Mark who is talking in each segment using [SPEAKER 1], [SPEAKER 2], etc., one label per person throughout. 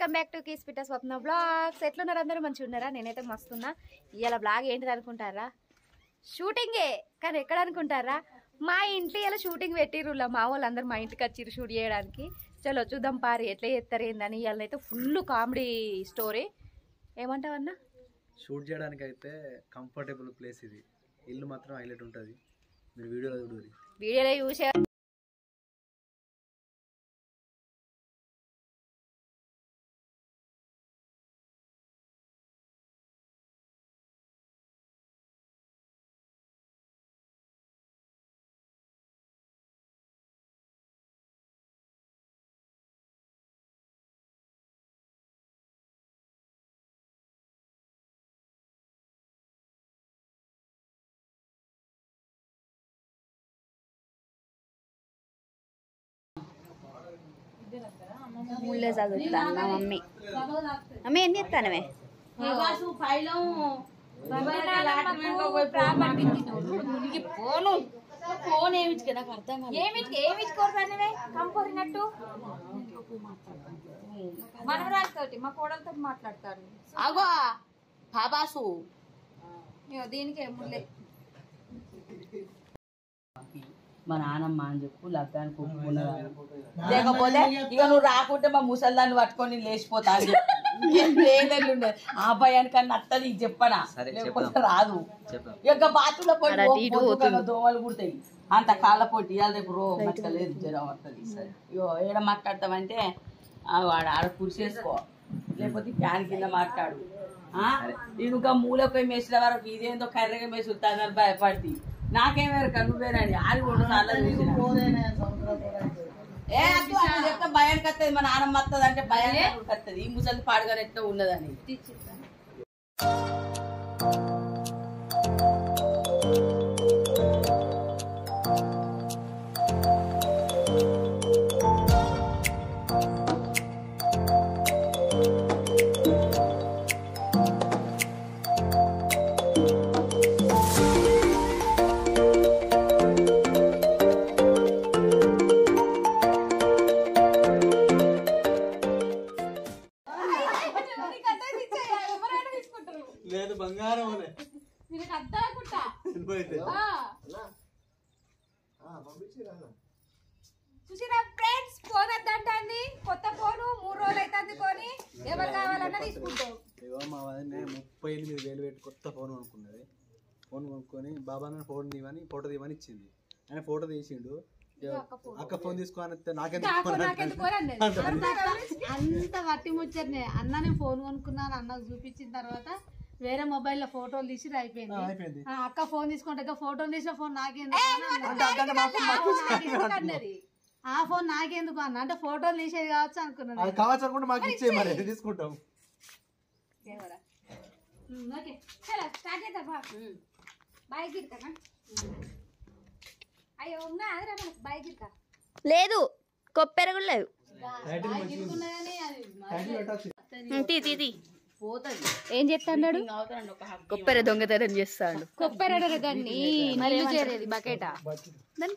[SPEAKER 1] Welcome back to కీస్పిట Swapna blogs. ఎట్లున్నారు అందరూ? మంచిగా ఉన్నారా? నేనైతే మస్తున్నా. ఇవాళ బ్లాగ్ ఏంటిది అనుకుంటారా? షూటింగే. కానీ ఎక్కడ అనుకుంటారా? మా ఇంట్లో ఇలా షూటింగ్ పెట్టిర్రు. మా వాళ్ళు అందరు మా ఇంటికి వచ్చిర్రు షూట్ చేయడానికి. చలో చూద్దాం పారి ఎట్లా చేస్తారు ఏందని. ఇవాళ అయితే ఫుల్ కామెడీ స్టోరీ. ఏమంటావన్నా?
[SPEAKER 2] షూట్ చేయడానికి అయితే కంఫర్టబుల్ ప్లేస్ ఇది. ఇల్లు మాత్రం హైలైట్ ఉంటుంది. మీరు వీడియోలో చూసే ముళ్ళే చదువుతాను మా మమ్మీ. మమ్మీ ఏం చెప్తానమే? ఫోన్ ఏమిటి నాకు అర్థం ఏమిచ్చుకోరుతానే కంపోరినట్టు మనవరాలతోటి మా కోడలతో మాట్లాడతారు. అగో బాబాసు దీనికి ముళ్ళే
[SPEAKER 3] మా నాన్నమ్మ అని చెప్పు లగ్గానికి ఒప్పుకున్నదాన్ని. లేకపోతే ఇక నువ్వు రాకుంటే మా ముసల్దాన్ని పట్టుకొని లేచిపోతాను. లేదెళ్ళుండే ఆ భయానికన్నా అత్త నీకు చెప్పనా, లేకపోతే రాదు. ఇక బాత్రూంలో పోయి దోమలు కుడతాయి. అంత కాళ్ళ పోటీ ఇవాళ రేపు మచ్చలేదు జ్వరం వస్తుంది. ఇగో ఏడ మాట్లాడతామంటే వాడు ఆడ కురిసేసుకో, లేకపోతే ఫ్యాన్ కింద మాట్లాడు. ఇంకా మూలపోయి మెసిన వరకు ఇదేందో కర్రగా మెసులుతానని భయపడి నాకేమేరక నువ్వేనని ఆడి కూడా చెప్తే భయానికి వస్తుంది. మా నాన్నమ్మ వస్తుంది అంటే భయానికి వస్తుంది. ఈ ముసలి పాడుగా ఎట్లా ఉన్నదని.
[SPEAKER 1] చూసిరా ఫ్రెండ్స్, ఫోన్ వద్దంటుంది. కొత్త ఫోను 3 రోజులు అవుతుంది కొని. ఎవరు కావాలన్నా తీసుకుంటాం.
[SPEAKER 2] 38,000 పెట్టి కొత్త ఫోన్ కొనుక్కున్నది. ఫోన్ కొనుక్కొని బాబా ఫోన్ తీయమని ఫోటో తీయమని ఇచ్చింది. ఆయన ఫోటో తీసిండు. అక్క ఫోన్ తీసుకోని
[SPEAKER 4] అంత వట్టి ముచ్చట్నే. అన్న నేను ఫోన్ కొనుక్కున్నాను అన్నకు చూపించిన తర్వాత వేరే మొబైల్ లో ఫోటోలు తీసి అయిపోయింది. అక్క ఫోన్ తీసుకుంటే ఫోటోలు తీసిన ఫోన్ నాకెందుకు అన్నది. ఆ ఫోన్ నాకెందుకు అన్న అంటే ఫోటోలు తీసేది కావచ్చు అనుకున్నాను.
[SPEAKER 2] కావచ్చు అనుకుంటే మాకు ఇచ్చే మరి తీసుకుంటాం.
[SPEAKER 1] లేదు కొప్పెర కూడా లేదు. ఏం చేస్తాడు? కొప్పెర దొంగతనం చేస్తాడు. కొప్పెర దాన్ని నీళ్ళు చేరేది బకెట. దాన్ని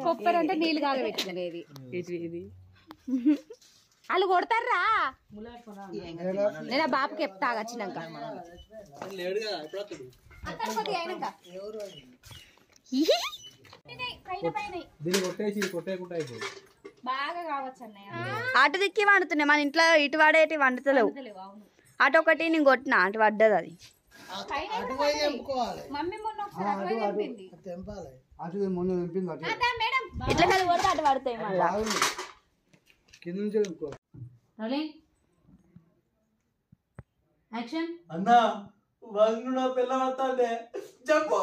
[SPEAKER 1] కొప్పెర అంటే నీళ్ళు కాగబెట్టుకునేది. వాళ్ళు కొడతారా? నేను ఆ బాబుకి చెప్తా వచ్చినాక. బాగా కావచ్చు అన్నయ్య. అటు దిక్కి వండుతున్నాయి మన ఇంట్లో. ఇటు వాడేటి వండుతలేవు. అటు ఒకటి నేను కొట్టిన అటు పడ్డది. అది ఇట్లా కదా కొడితే అటు పడతాయి మళ్ళీ.
[SPEAKER 2] అన్నా వంగున పిల్ల వస్తాండే చెప్పు.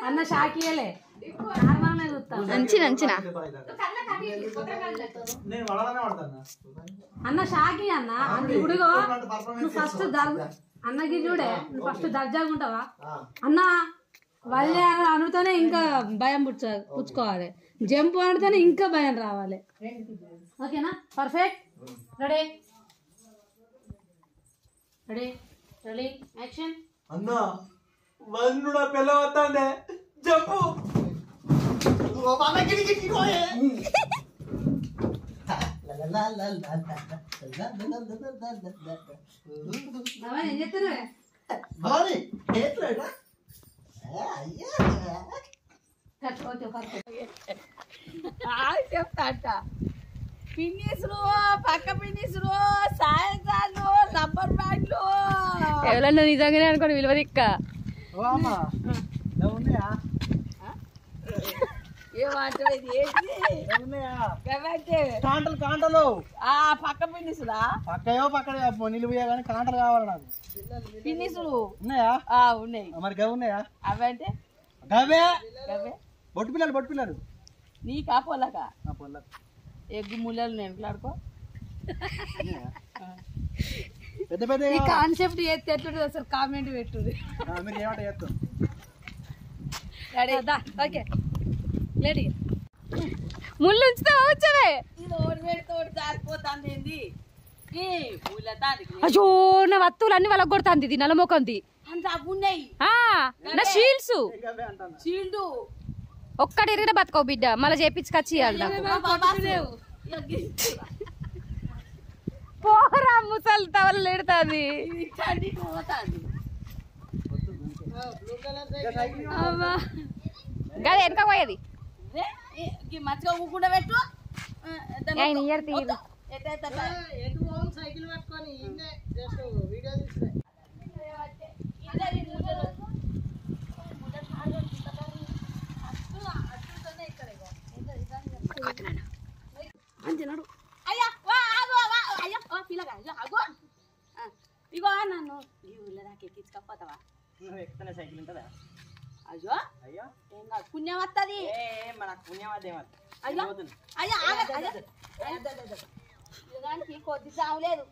[SPEAKER 4] అన్న షాకియలే అన్న షాకి అన్న. ఇప్పుడు నువ్వు ఫస్ట్ అన్నకి చూడే నువ్వు ఫస్ట్ దర్జాగా ఉంటావా అన్న. వల్లి అనుతోనే ఇంకా భయం పుచ్చుకోవాలి. జంపు అనుతోనే ఇంకా భయం రావాలి. ఓకేనా? Perfect. Ready ready ready action.
[SPEAKER 2] అన్నా వంగున పిల్ల వస్తాండే చెప్పు.
[SPEAKER 4] ఏం చెప్తున్నా
[SPEAKER 3] చెప్తా పిన్నిసులు పక్క పిన్నిసులు సాయంత్రాలు రబ్బర్ బ్యాండ్లు
[SPEAKER 1] ఎవరన్నా నిజంగానే అనుకోని విలువ దిక్క
[SPEAKER 2] కాంటలు కాంటలు
[SPEAKER 3] పక్క పిన్నిసులా
[SPEAKER 2] పక్కయో పక్కడే నీళ్ళు పోయా కానీ కాంటలు కావాలి నాకు
[SPEAKER 3] పిన్నిసులు
[SPEAKER 2] ఉన్నాయా
[SPEAKER 3] ఉన్నాయి
[SPEAKER 2] మరి గవి ఉన్నాయా
[SPEAKER 3] అవంటే
[SPEAKER 2] గవే
[SPEAKER 3] గవే
[SPEAKER 2] బొట్టు పిల్లలు
[SPEAKER 3] నీకా పొలకా
[SPEAKER 2] పొల్ల
[SPEAKER 3] ఎగ్గు ముళ్ళలు నెంట్లాడుకో
[SPEAKER 2] పెద్ద పెద్ద
[SPEAKER 4] ఈ కాన్సెప్ట్ చేస్తే ఎట్లుంటుంది అసలు కామెంట్ పెట్టుది
[SPEAKER 2] మీరు ఏమంట చేస్తాం
[SPEAKER 4] ఓకే లేడీ
[SPEAKER 1] ముళ్ళు ఉంచుతా వచ్చవే
[SPEAKER 3] ఇది ఓడి పెడితే జారిపోతుంది ఏంది ఈ ముళ్ళతానికి
[SPEAKER 1] అయ్యో నా వత్తువులు అన్ని వాళ్ళకి కొడుతుంది ఇది నల్లమోకంది
[SPEAKER 3] అంత ఉన్నాయి
[SPEAKER 1] నా షీల్డ్స్
[SPEAKER 3] చీల్డు
[SPEAKER 1] ఒక్కటి ఎరిగిన బతుకో బిడ్డ మళ్ళీ చేపించుకొచ్చి పోరా ముసలి తవలు ఎడుతుంది గది వెనక పోయేది
[SPEAKER 3] మంచిగా ఊకుండా పెట్టు
[SPEAKER 1] ఆయన ఇయర్ తీరు
[SPEAKER 3] సైకిల్ పట్టుకొని వీడియో ఇగో నన్ను ఈ ఊళ్ళో దాకా ఎక్కించుకపోతావా
[SPEAKER 2] సైకిల్ ఉంటుందా
[SPEAKER 3] అయ్యో
[SPEAKER 2] అయ్యో
[SPEAKER 3] ఏం కాదు పుణ్యం వస్తుంది
[SPEAKER 2] మనకు పుణ్యవాదేమో
[SPEAKER 3] అయ్యో అయ్యో దానికి కొద్ది సాగులేదు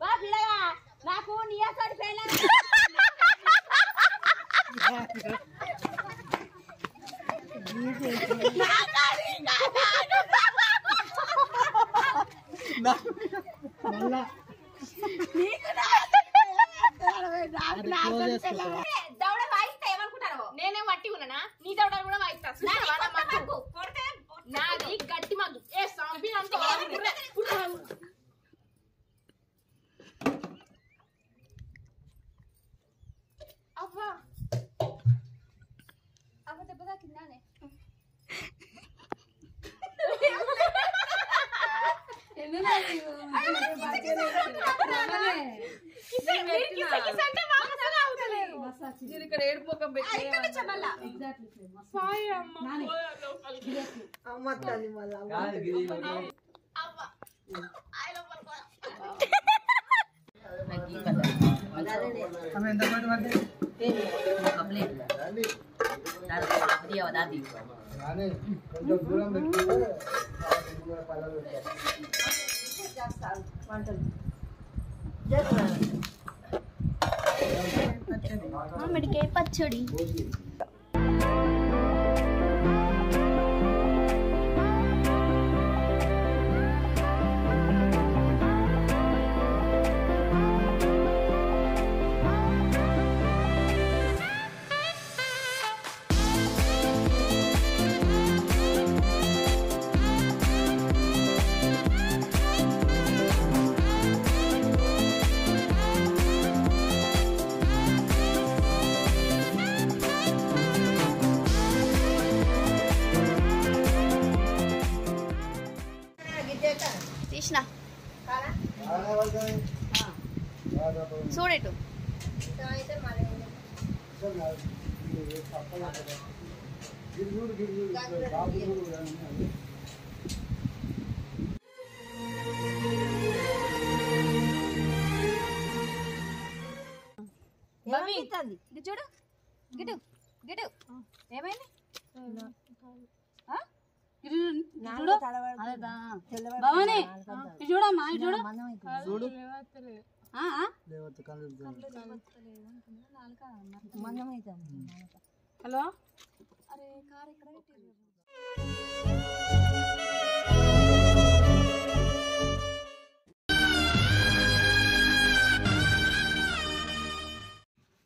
[SPEAKER 3] బా పిల్లగా నాకు నీయాసాడి పెళ్ళ
[SPEAKER 1] దౌడ వాయిస్తా ఏమనుకుంటారు నేనే మట్టి ఉన్నానా నీ దౌడలు కూడా వాయిస్తా నాది గట్టి మగ్గు ఏ సాంబి అవ్వా అవ్వ దెబ్బ తాకిందానే
[SPEAKER 3] ఇక్కడ ఏడుపోకం పెట్టి
[SPEAKER 1] మామిడికాయ పచ్చడి తీసిన చూడేటు చూడు గిటు గిటు ఏమైంది
[SPEAKER 4] భవాని చూడమ్మా చూడు హలో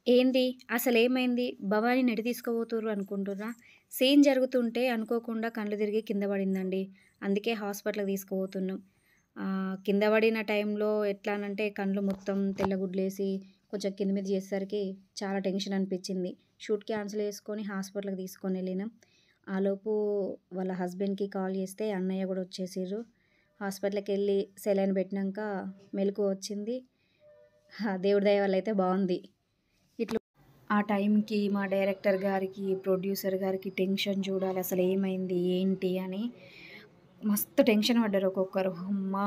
[SPEAKER 1] ఏంది అసలు ఏమైంది భవానీ నెడి తీసుకుపోతుర్రు అనుకుంటున్నా సీన్ జరుగుతుంటే అనుకోకుండా కళ్ళు తిరిగి కింద పడిందండి అందుకే హాస్పిటల్కి తీసుకుపోతున్నాం కింద పడిన టైంలో ఎట్లా అంటే కళ్ళు మొత్తం తెల్లగుడ్లేసి కొంచెం కింద మీద చేసేసరికి చాలా టెన్షన్ అనిపించింది. షూట్ క్యాన్సిల్ చేసుకొని హాస్పిటల్కి తీసుకొని వెళ్ళినాం. ఆలోపు వాళ్ళ హస్బెండ్కి కాల్ చేస్తే అన్నయ్య కూడా వచ్చేసారు. హాస్పిటల్కి వెళ్ళి సెలైన్ పెట్టినాక మెలకు వచ్చింది. దేవుడి దయ వల్ల అయితే బాగుంది. ఇట్లా ఆ టైంకి మా డైరెక్టర్ గారికి ప్రొడ్యూసర్ గారికి టెన్షన్ చూడాలి అసలు ఏమైంది ఏంటి అని మస్తు టెన్షన్ పడ్డారు ఒక్కొక్కరు. అమ్మా